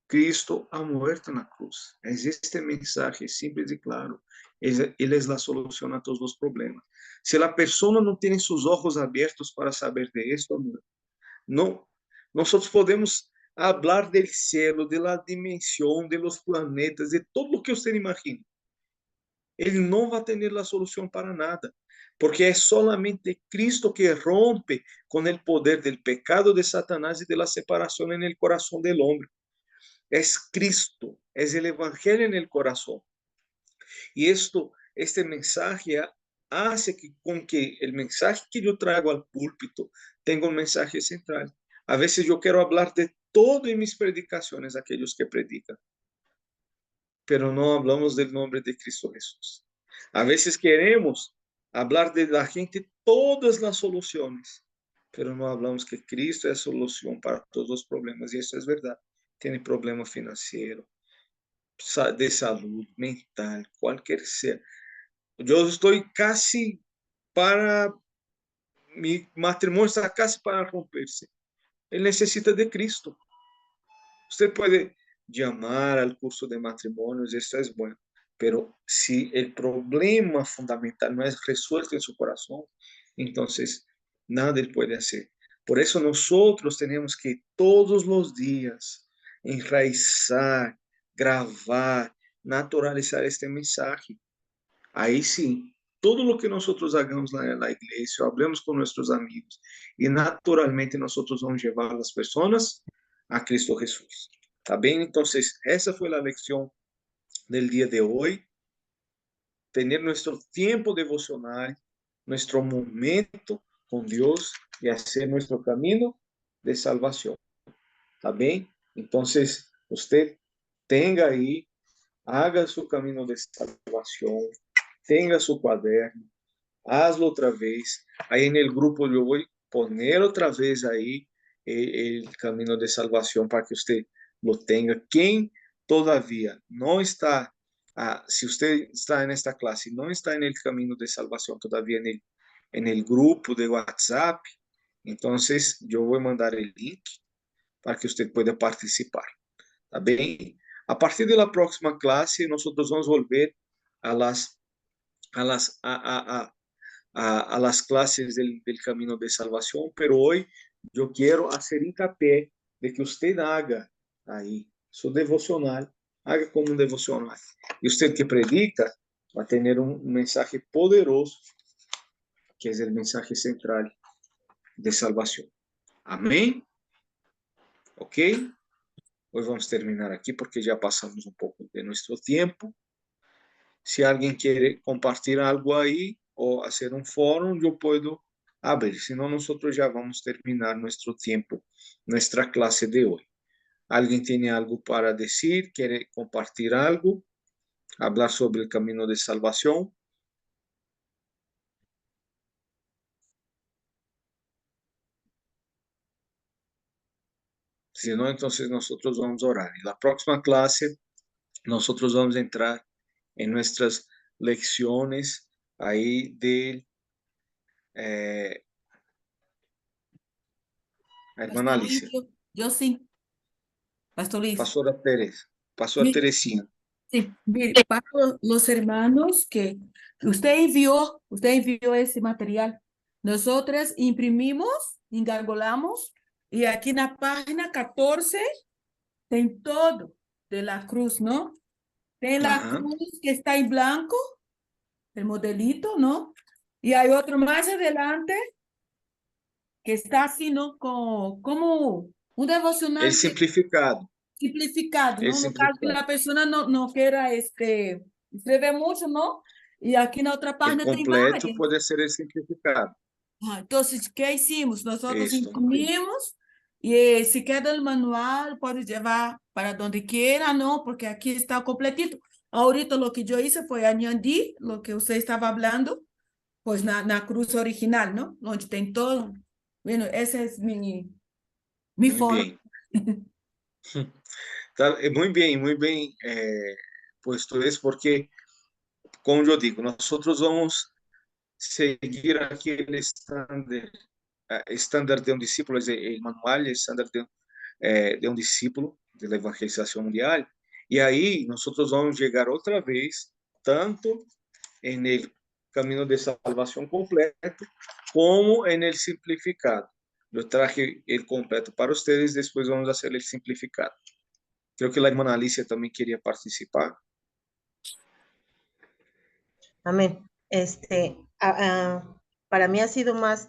Cristo ha muerto en la cruz. Es este mensaje simple y claro. Él es la solución a todos los problemas. Si la persona no tiene sus ojos abiertos para saber de esto, no, nosotros podemos hablar del cielo, de la dimensión, de los planetas, de todo lo que usted imagina. Él no va a tener la solución para nada, porque es solamente Cristo que rompe con el poder del pecado de Satanás y de la separación en el corazón del hombre. Es Cristo, es el Evangelio en el corazón. Y este mensaje hace con que el mensaje que yo traigo al púlpito tenga un mensaje central. A veces yo quiero hablar de todo en mis predicaciones, aquellos que predican, pero no hablamos del nombre de Cristo Jesús. A veces queremos hablar de la gente todas las soluciones, pero no hablamos que Cristo es solución para todos los problemas, y eso es verdad. Tiene problema financiero, de salud, mental, cualquier sea. Yo estoy casi para, mi matrimonio está casi para romperse. Él necesita de Cristo. Usted puede llamar al curso de matrimonios, eso es bueno, pero si el problema fundamental no es resuelto en su corazón, entonces nada él puede hacer. Por eso nosotros tenemos que todos los días enraizar, grabar, naturalizar este mensaje. Ahí sí, todo lo que nosotros hagamos en la iglesia, hablemos con nuestros amigos y naturalmente nosotros vamos a llevar a las personas a Cristo Jesús. ¿Está bien? Entonces, esa fue la lección del día de hoy. Tener nuestro tiempo devocional, nuestro momento con Dios y hacer nuestro camino de salvación. ¿Está bien? Entonces, usted tenga ahí, haga su camino de salvación, tenga su cuaderno, hazlo otra vez. Ahí en el grupo yo voy a poner otra vez ahí el camino de salvación para que usted lo tenga. Quien todavía no está, si usted está en esta clase, no está en el camino de salvación todavía en el grupo de WhatsApp, entonces yo voy a mandar el link para que usted pueda participar. ¿Está bien? A partir de la próxima clase, nosotros vamos a volver a las, a las, a las clases del camino de salvación, pero hoy yo quiero hacer hincapié de que usted haga ahí su devocional, haga como un devocional. Y usted que predica va a tener un mensaje poderoso, que es el mensaje central de salvación. Amén. ¿Ok? Hoy vamos a terminar aquí porque ya pasamos un poco de nuestro tiempo. Si alguien quiere compartir algo ahí o hacer un foro, yo puedo abrir. Si no, nosotros ya vamos a terminar nuestro tiempo, nuestra clase de hoy. ¿Alguien tiene algo para decir? ¿Quiere compartir algo? ¿Hablar sobre el camino de salvación? Si no, entonces nosotros vamos a orar. En la próxima clase, nosotros vamos a entrar en nuestras lecciones ahí de hermana Pastor Luis, Alicia, yo sí, Pastor Luis. pastora Teresa, pastora Mi- Teresina. Sí, mire, para los hermanos que usted envió ese material. Nosotras imprimimos, engargolamos, y aquí en la página 14 tem todo de la cruz, ¿no? Tem la Ajá. cruz que está en blanco, el modelito, ¿no? Y hay otro más adelante que está así, ¿no? Como un El devocional que simplificado, simplificado, el ¿no? No caso que simplificado. la persona no quiera escrever mucho, ¿no? Y aquí en la otra El página tem completo varias. puede ser el simplificado. Entonces, ¿qué hicimos? Nosotros Esto, ok. imprimimos y si queda el manual, puedes llevar para donde quiera, ¿no? Porque aquí está completito. Ahorita lo que yo hice fue añadir lo que usted estaba hablando, pues na cruz original, ¿no? Donde tem todo. Bueno, esa es mi Muy forma. bien. Muy bien puesto es porque, como yo digo, nosotros vamos a seguir aquí el estándar de un discípulo, es el manual, el estándar de un discípulo de la evangelización mundial. Y ahí nosotros vamos a llegar otra vez, tanto en el camino de salvación completo como en el simplificado. Yo traje el completo para ustedes, después vamos a hacer el simplificado. Creo que la hermana Alicia también quería participar. Amén. Para mí ha sido más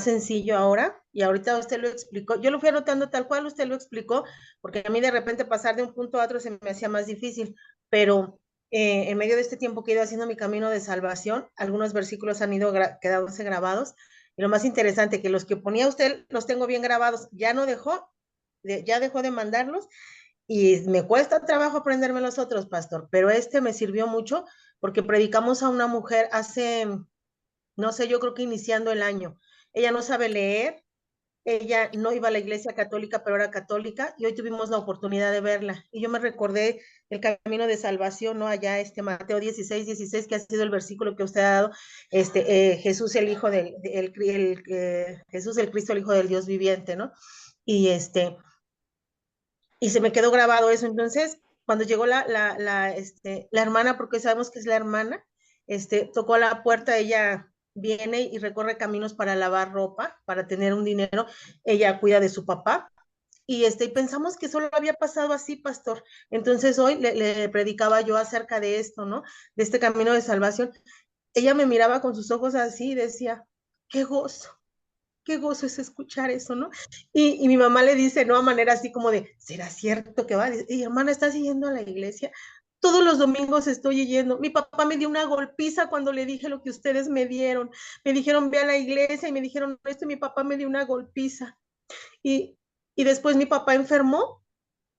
sencillo ahora, y ahorita usted lo explicó. Yo lo fui anotando tal cual usted lo explicó, porque a mí de repente pasar de un punto a otro se me hacía más difícil, pero en medio de este tiempo que he ido haciendo mi camino de salvación, algunos versículos han ido quedándose grabados, y lo más interesante, que los que ponía usted los tengo bien grabados, ya dejó de mandarlos, y me cuesta trabajo aprenderme los otros, pastor, pero este me sirvió mucho porque predicamos a una mujer hace, no sé, yo creo que iniciando el año. Ella no sabe leer, ella no iba a la iglesia católica, pero era católica, y hoy tuvimos la oportunidad de verla. Y yo me recordé el camino de salvación, ¿no? Allá, Mateo 16:16, que ha sido el versículo que usted ha dado, Jesús el Hijo Jesús el Cristo, el Hijo del Dios viviente, ¿no? Y y se me quedó grabado eso. Entonces, cuando llegó la hermana, porque sabemos que es la hermana, tocó la puerta, ella viene y recorre caminos para lavar ropa, para tener un dinero, ella cuida de su papá, y pensamos que solo había pasado así, pastor. Entonces hoy le predicaba yo acerca de esto, ¿no? De este camino de salvación. Ella me miraba con sus ojos así y decía, qué gozo es escuchar eso, ¿no? Y mi mamá le dice, no, a manera así como de, ¿será cierto que va? Y hermana, ¿estás yendo a la iglesia? Todos los domingos estoy yendo. Mi papá me dio una golpiza cuando le dije lo que ustedes me dieron. Me dijeron, ve a la iglesia, y me dijeron esto, y mi papá me dio una golpiza. Y, y después mi papá enfermó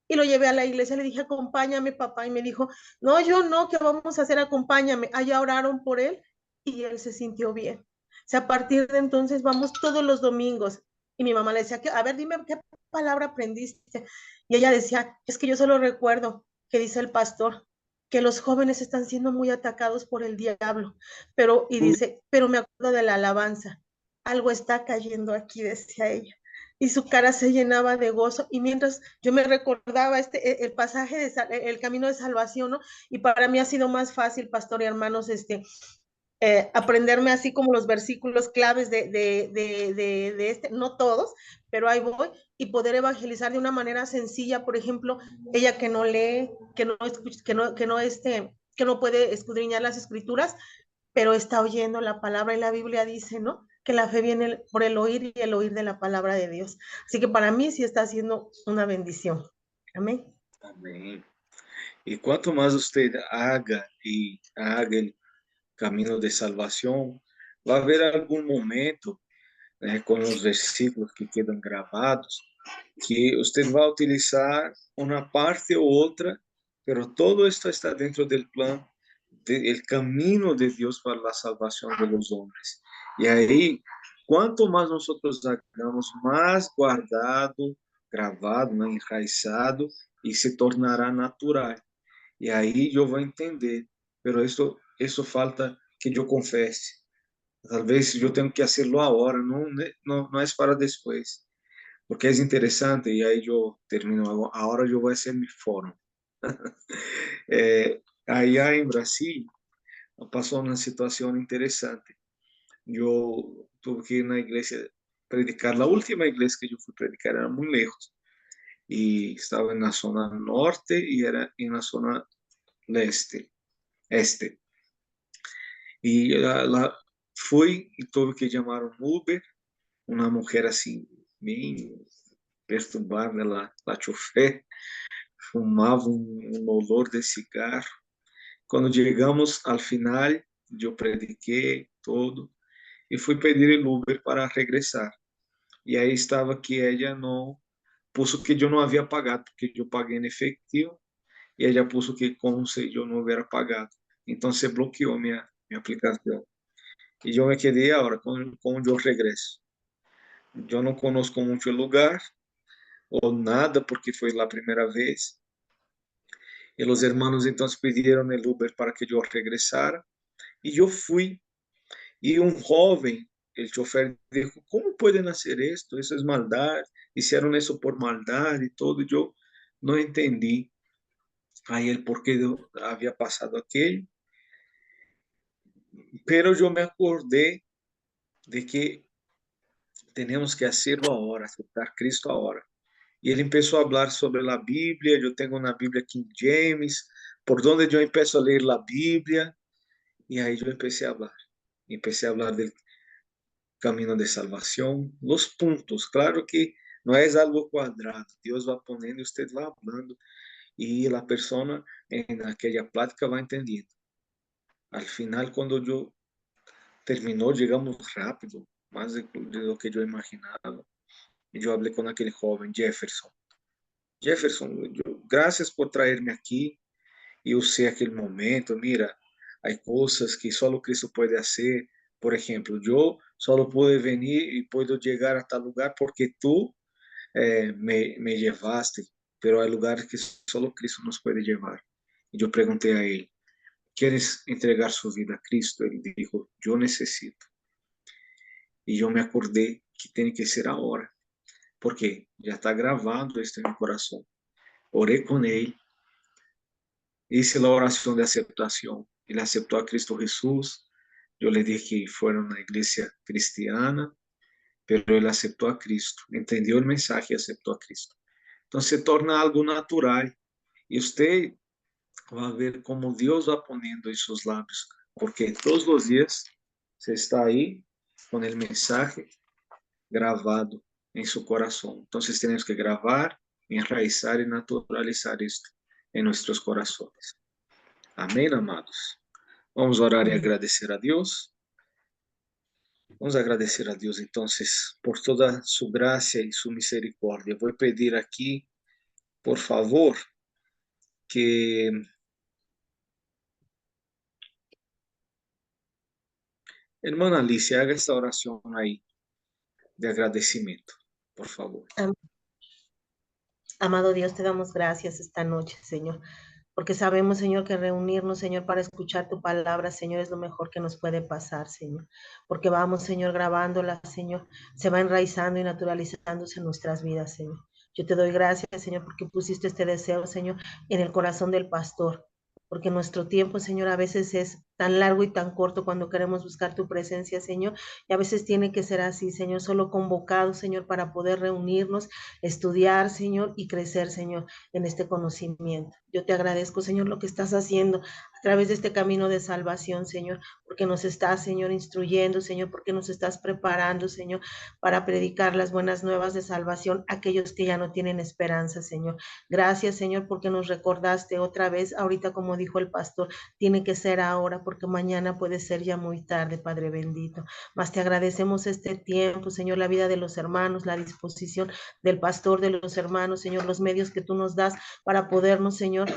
y lo llevé a la iglesia. Le dije, acompáñame, papá. Y me dijo, no, yo no, ¿qué vamos a hacer? Acompáñame. Allá oraron por él y él se sintió bien. O sea, a partir de entonces vamos todos los domingos. Y mi mamá le decía, a ver, dime qué palabra aprendiste. Y ella decía, es que yo solo recuerdo que dice el pastor que los jóvenes están siendo muy atacados por el diablo. Y dice, pero me acuerdo de la alabanza. Algo está cayendo aquí, decía ella. Y su cara se llenaba de gozo. Y mientras yo me recordaba el pasaje de el camino de salvación, ¿no? Y para mí ha sido más fácil, pastor y hermanos, aprenderme así como los versículos claves de no todos, pero ahí voy, y poder evangelizar de una manera sencilla. Por ejemplo, ella que no lee, que no puede escudriñar las escrituras, pero está oyendo la palabra, y la Biblia dice, ¿no? Que la fe viene por el oír, y el oír de la palabra de Dios. Así que para mí sí está siendo una bendición. Amén. Amém. E quanto mais você haga o caminho de salvação, vai haver algum momento, né, com os versículos que quedam gravados, que você vai utilizar uma parte ou outra, pero todo esto está dentro del plan, del camino de Dios para la salvación de los hombres. Y ahí, cuanto más nosotros hagamos, más guardado, gravado, né, enraizado, e se tornará natural. E aí eu vou entender, pero isso falta que eu confesse. Talvez eu tenho que hacerlo agora, não é para depois. Porque é interessante, e aí eu termino, agora eu vou fazer meu fórum. Allá em Brasil, passou uma situação interessante. Eu tive que ir na igreja predicar, a última igreja que eu fui predicar era muito lejos, e estava na zona norte e era na zona este. E lá fui e tive que chamar um Uber, uma mulher assim, bem perturbada, la chofer, fumava um olor de cigarro. Quando chegamos ao final, eu prediquei todo e fui pedir o Uber para regressar. E aí estava que ela não puso que eu não havia pagado, porque eu paguei em efetivo, e ela puso que como se eu não houvera pagado. Então se bloqueou minha aplicação. E eu me quedei agora, como eu regresso? Eu não conosco muito o lugar, ou nada, porque foi lá a primeira vez. E os hermanos então pediram o Uber para que eu regressara, e eu fui. E um jovem, el chofer, dijo, ¿cómo pueden hacer esto? Eso es maldad. Hicieron eso por maldad y todo. Yo no entendí ahí el por qué había pasado aquello. Pero yo me acordé de que tenemos que hacerlo ahora, aceptar Cristo ahora. Y él empezó a hablar sobre la Biblia. Yo tengo una Biblia King James, por donde yo empiezo a leer la Biblia. Y ahí yo empecé a hablar. Empecé a hablar del camino de salvación, los puntos. Claro que no es algo cuadrado. Dios va poniendo y usted va hablando y la persona en aquella plática va entendiendo. Al final, cuando yo terminó, llegamos rápido, más de lo que yo imaginaba. Y yo hablé con aquel joven, Jefferson. Jefferson, gracias por traerme aquí. Y usé aquel momento, mira, hay cosas que solo Cristo puede hacer. Por ejemplo, yo solo pude venir y puedo llegar a tal lugar porque tú me llevaste, pero hay lugares que solo Cristo nos puede llevar. Y yo pregunté a él, ¿quieres entregar su vida a Cristo? Él dijo, yo necesito. Y yo me acordé que tiene que ser ahora, porque ya está grabado esto en mi corazón. Oré con él, hice la oración de aceptación. Él aceptó a Cristo Jesús. Yo le dije que fuera una iglesia cristiana, pero él aceptó a Cristo, entendió el mensaje y aceptó a Cristo. Entonces se torna algo natural y usted va a ver cómo Dios va poniendo en sus labios, porque todos los días se está ahí con el mensaje grabado en su corazón. Entonces tenemos que grabar, enraizar y naturalizar esto en nuestros corazones. Amém, amados? Vamos orar e agradecer a Deus. Vamos agradecer a Deus, então, por toda sua graça e sua misericórdia. Vou pedir aqui, por favor, que Hermana Alicia, haga esta oración ahí de agradecimiento, por favor. Amado Dios, te damos gracias esta noche, Señor, porque sabemos, Señor, que reunirnos, Señor, para escuchar tu palabra, Señor, es lo mejor que nos puede pasar, Señor, porque vamos, Señor, grabándola, Señor, se va enraizando y naturalizándose en nuestras vidas, Señor. Yo te doy gracias, Señor, porque pusiste este deseo, Señor, en el corazón del pastor, porque nuestro tiempo, Señor, a veces es tan largo y tan corto cuando queremos buscar tu presencia, Señor, y a veces tiene que ser así, Señor, solo convocados, Señor, para poder reunirnos, estudiar, Señor, y crecer, Señor, en este conocimiento. Yo te agradezco, Señor, lo que estás haciendo a través de este camino de salvación, Señor, porque nos estás, Señor, instruyendo, Señor, porque nos estás preparando, Señor, para predicar las buenas nuevas de salvación a aquellos que ya no tienen esperanza, Señor. Gracias, Señor, porque nos recordaste otra vez, ahorita como dijo el pastor, tiene que ser ahora, porque mañana puede ser ya muy tarde, Padre bendito. Mas te agradecemos este tiempo, Señor, la vida de los hermanos, la disposición del pastor, de los hermanos, Señor, los medios que tú nos das para podernos, Señor,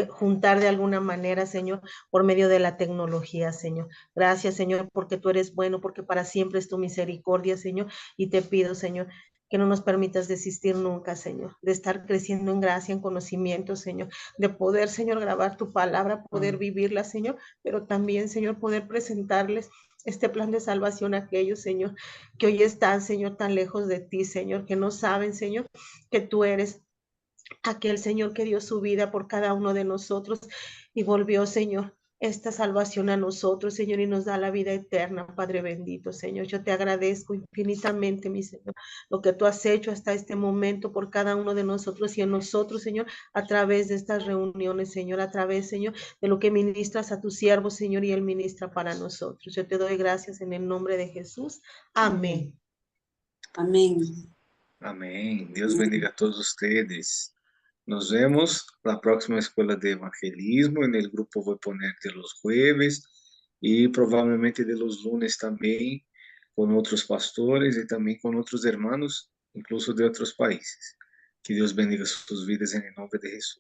juntar de alguna manera, Señor, por medio de la tecnología, Señor. Gracias, Señor, porque tú eres bueno, porque para siempre es tu misericordia, Señor, y te pido, Señor, que no nos permitas desistir nunca, Señor, de estar creciendo en gracia, en conocimiento, Señor, de poder, Señor, grabar tu palabra, poder vivirla, Señor, pero también, Señor, poder presentarles este plan de salvación a aquellos, Señor, que hoy están, Señor, tan lejos de ti, Señor, que no saben, Señor, que tú eres aquel, Señor, que dio su vida por cada uno de nosotros y volvió, Señor, esta salvación a nosotros, Señor, y nos da la vida eterna, Padre bendito, Señor. Yo te agradezco infinitamente, mi Señor, lo que tú has hecho hasta este momento por cada uno de nosotros y en nosotros, Señor, a través de estas reuniones, Señor, a través, Señor, de lo que ministras a tu siervo, Señor, y él ministra para nosotros. Yo te doy gracias en el nombre de Jesús. Amén. Amén. Amén. Dios bendiga a todos ustedes. Nos vemos la próxima escuela de evangelismo. En el grupo voy a poner de los jueves y probablemente de los lunes también con otros pastores y también con otros hermanos, incluso de otros países. Que Dios bendiga sus vidas en el nombre de Jesús.